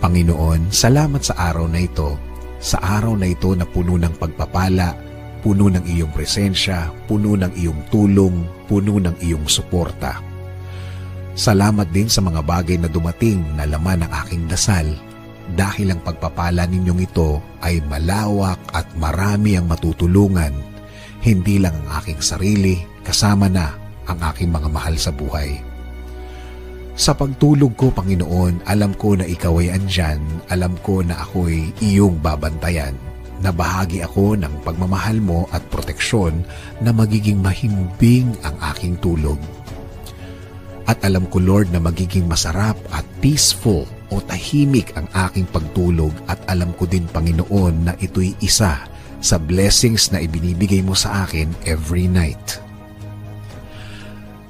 Panginoon, salamat sa araw na ito, na puno ng pagpapala, puno ng iyong presensya, puno ng iyong tulong, puno ng iyong suporta. Salamat din sa mga bagay na dumating na laman ng aking dasal, dahil ang pagpapala ninyong ito ay malawak at marami ang matutulungan, hindi lang ang aking sarili, kasama na ang aking mga mahal sa buhay. Sa pagtulog ko, Panginoon, alam ko na ikaw ay andyan, alam ko na ako'y iyong babantayan, na bahagi ako ng pagmamahal mo at proteksyon na magiging mahimbing ang aking tulog. At alam ko, Lord, na magiging masarap at peaceful o tahimik ang aking pagtulog, at alam ko din, Panginoon, na ito'y isa sa blessings na ibinibigay mo sa akin every night.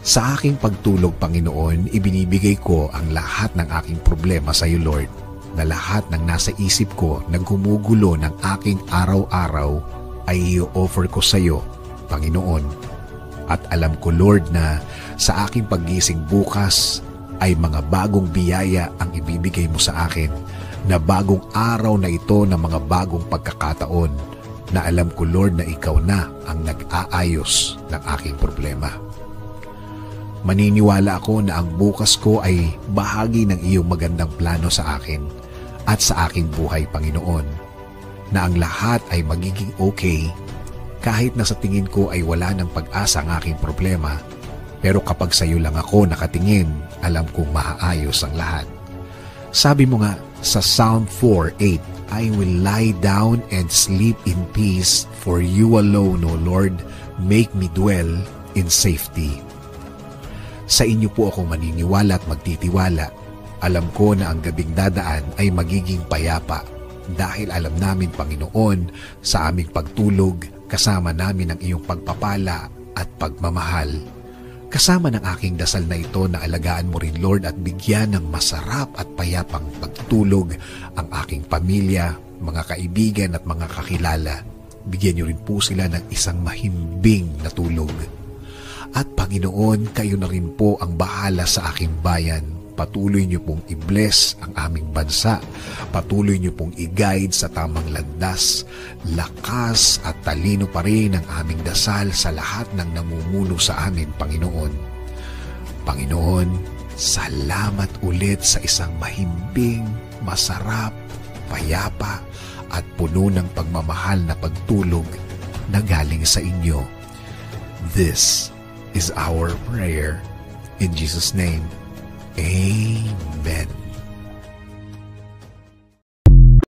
Sa aking pagtulog, Panginoon, ibinibigay ko ang lahat ng aking problema sa iyo, Lord, na lahat ng nasa isip ko na gumugulo ng aking araw-araw ay i-offer ko sa iyo, Panginoon. At alam ko, Lord, na sa aking paggising bukas ay mga bagong biyaya ang ibibigay mo sa akin, na bagong araw na ito ng mga bagong pagkakataon, na alam ko, Lord, na ikaw na ang nag-aayos ng aking problema. Maniniwala ako na ang bukas ko ay bahagi ng iyong magandang plano sa akin at sa aking buhay, Panginoon, na ang lahat ay magiging okay kahit na sa tingin ko ay wala ng pag-asa ang aking problema, pero kapag sa iyo lang ako nakatingin, alam kong maaayos ang lahat. Sabi mo nga sa Psalm 4:8, I will lie down and sleep in peace, for you alone, O Lord, make me dwell in safety. Sa inyo po ako maniniwala at magtitiwala. Alam ko na ang gabing dadaan ay magiging payapa, dahil alam namin, Panginoon, sa aming pagtulog, kasama namin ang iyong pagpapala at pagmamahal. Kasama ng aking dasal na ito na alagaan mo rin, Lord, at bigyan ng masarap at payapang pagtulog ang aking pamilya, mga kaibigan at mga kakilala. Bigyan niyo rin po sila ng isang mahimbing na tulog. At Panginoon, kayo na rin po ang bahala sa aking bayan. Patuloy niyo pong i-bless ang aming bansa. Patuloy niyo pong i-guide sa tamang landas. Lakas at talino pa rin ang aming dasal sa lahat ng namumuno sa amin, Panginoon. Panginoon, salamat ulit sa isang mahimbing, masarap, payapa at puno ng pagmamahal na pagtulog na galing sa inyo. This is our prayer. In Jesus' name, Amen.